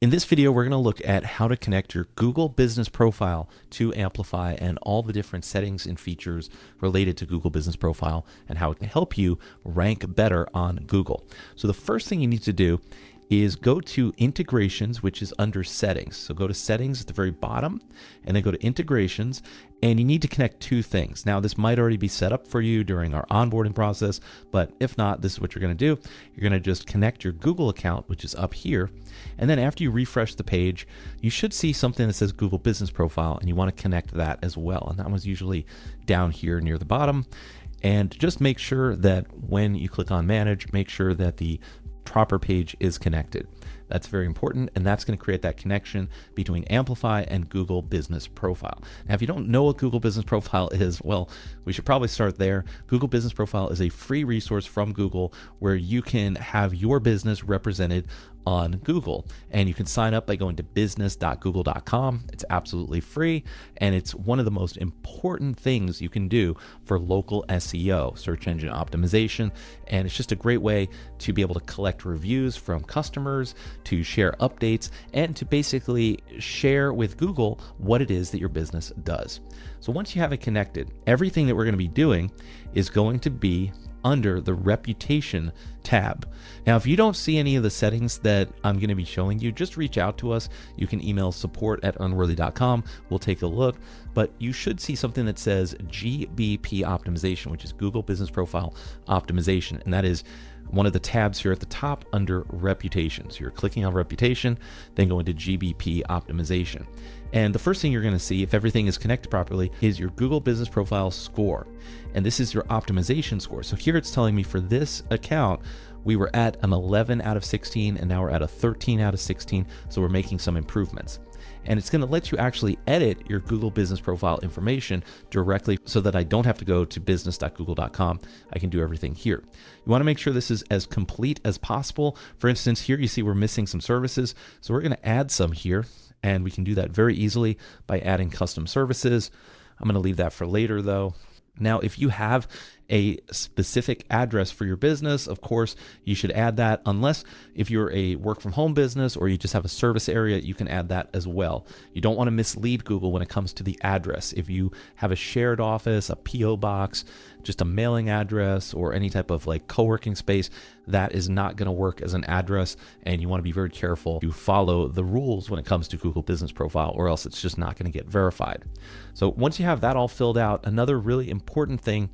In this video, we're going to look at how to connect your Google Business Profile to Amplify and all the different settings and features related to Google Business Profile and how it can help you rank better on Google. So the first thing you need to do is go to integrations, which is under settings. So go to settings at the very bottom and then go to integrations, and you need to connect two things. Now, this might already be set up for you during our onboarding process, but if not, this is what you're going to do. You're going to just connect your Google account, which is up here. And then after you refresh the page, you should see something that says Google Business Profile, and you want to connect that as well. And that one's usually down here near the bottom. And just make sure that when you click on manage, make sure that the proper page is connected. That's very important, and that's going to create that connection between Amplify and Google Business Profile. Now, if you don't know what Google Business Profile is, well, we should probably start there. Google Business Profile is a free resource from Google where you can have your business represented on Google, and you can sign up by going to business.google.com. It's absolutely free, and it's one of the most important things you can do for local SEO, search engine optimization, and it's just a great way to be able to collect reviews from customers, to share updates, and to basically share with Google what it is that your business does. So once you have it connected, everything that we're going to be doing is going to be under the reputation tab. Now, if you don't see any of the settings that I'm going to be showing you, just reach out to us. You can email support@earnworthy.com. We'll take a look, but you should see something that says GBP optimization, which is Google Business Profile Optimization. And that is one of the tabs here at the top under reputation. So you're clicking on reputation, then go into GBP optimization. And the first thing you're going to see, if everything is connected properly, is your Google Business Profile score. And this is your optimization score. So here it's telling me for this account, we were at an 11 out of 16, and now we're at a 13 out of 16. So we're making some improvements. And it's going to let you actually edit your Google Business Profile information directly so that I don't have to go to business.google.com. I can do everything here. You want to make sure this is as complete as possible. For instance, here you see we're missing some services. So we're going to add some here, and we can do that very easily by adding custom services. I'm going to leave that for later though. Now, if you have a specific address for your business, of course, you should add that, unless if you're a work from home business or you just have a service area, you can add that as well. You don't want to mislead Google when it comes to the address. If you have a shared office, a PO box, just a mailing address, or any type of like co-working space, that is not going to work as an address, and you want to be very careful to follow the rules when it comes to Google Business Profile, or else it's just not going to get verified. So once you have that all filled out, another really important thing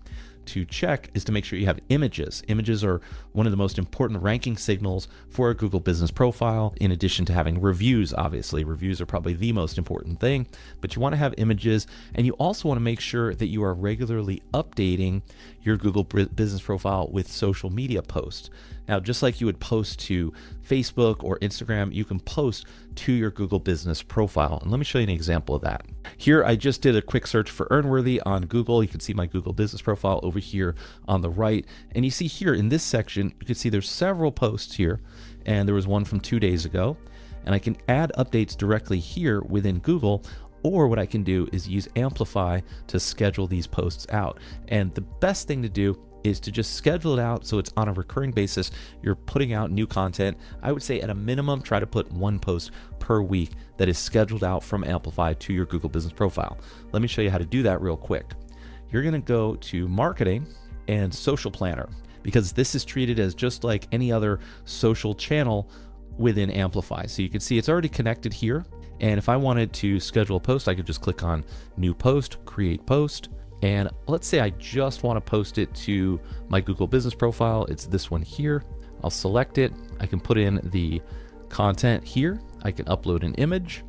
to check is to make sure you have images. Images are one of the most important ranking signals for a Google Business Profile, in addition to having reviews. Obviously, reviews are probably the most important thing, but you want to have images, and you also want to make sure that you are regularly updating your Google Business Profile with social media posts. Now, just like you would post to Facebook or Instagram, you can post to your Google Business Profile. And let me show you an example of that. Here, I just did a quick search for Earnworthy on Google. You can see my Google Business Profile over here on the right. And you see here in this section, you can see there's several posts here. And there was one from 2 days ago. And I can add updates directly here within Google. Or what I can do is use Amplify to schedule these posts out. And the best thing to do is to just schedule it out so it's on a recurring basis. You're putting out new content. I would say at a minimum, try to put one post per week that is scheduled out from Amplify to your Google Business Profile. Let me show you how to do that real quick. You're going to go to Marketing and Social Planner, because this is treated as just like any other social channel within Amplify. So you can see it's already connected here. And if I wanted to schedule a post, I could just click on New Post, Create Post. And let's say I just want to post it to my Google Business Profile. It's this one here. I'll select it. I can put in the content here. I can upload an image.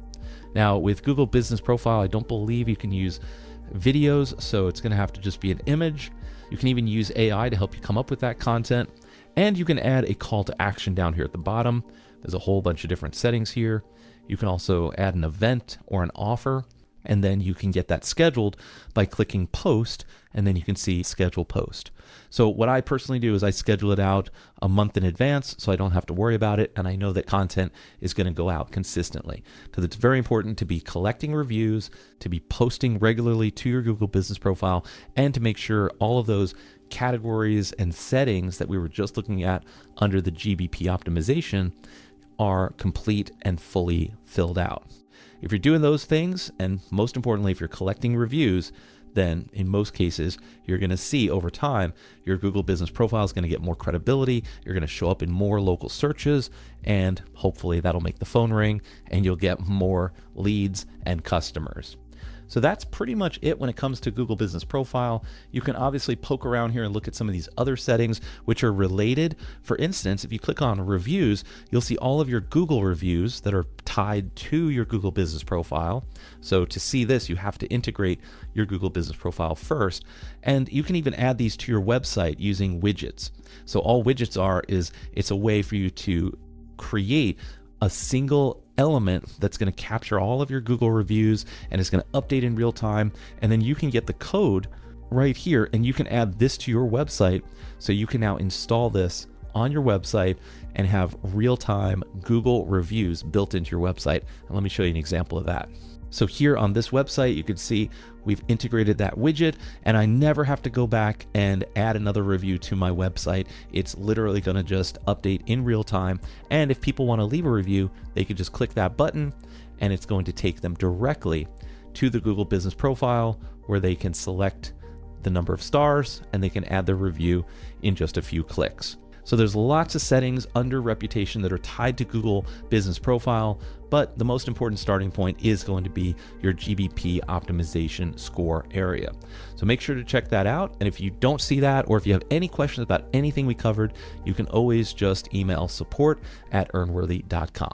Now with Google Business Profile, I don't believe you can use videos, so it's going to have to just be an image. You can even use AI to help you come up with that content. And you can add a call to action down here at the bottom. There's a whole bunch of different settings here. You can also add an event or an offer, and then you can get that scheduled by clicking post, and then you can see schedule post. So what I personally do is I schedule it out a month in advance so I don't have to worry about it, and I know that content is going to go out consistently, because it's very important to be collecting reviews, to be posting regularly to your Google Business Profile, and to make sure all of those categories and settings that we were just looking at under the GBP optimization are complete and fully filled out. If you're doing those things, and most importantly, if you're collecting reviews, then in most cases, you're going to see over time, your Google Business Profile is going to get more credibility. You're going to show up in more local searches, and hopefully that'll make the phone ring and you'll get more leads and customers. So that's pretty much it when it comes to Google Business Profile. You can obviously poke around here and look at some of these other settings which are related. For instance, if you click on reviews, you'll see all of your Google reviews that are tied to your Google Business Profile. So to see this, you have to integrate your Google Business Profile first. And you can even add these to your website using widgets. So all widgets are is it's a way for you to create a single element that's going to capture all of your Google reviews and it's going to update in real time. And then you can get the code right here and you can add this to your website. So you can now install this on your website and have real-time Google reviews built into your website. And let me show you an example of that. So here on this website, you can see we've integrated that widget and I never have to go back and add another review to my website. It's literally going to just update in real time. And if people want to leave a review, they can just click that button and it's going to take them directly to the Google Business Profile where they can select the number of stars and they can add their review in just a few clicks. So there's lots of settings under reputation that are tied to Google Business Profile, but the most important starting point is going to be your GBP optimization score area. So make sure to check that out. And if you don't see that, or if you have any questions about anything we covered, you can always just email support@earnworthy.com.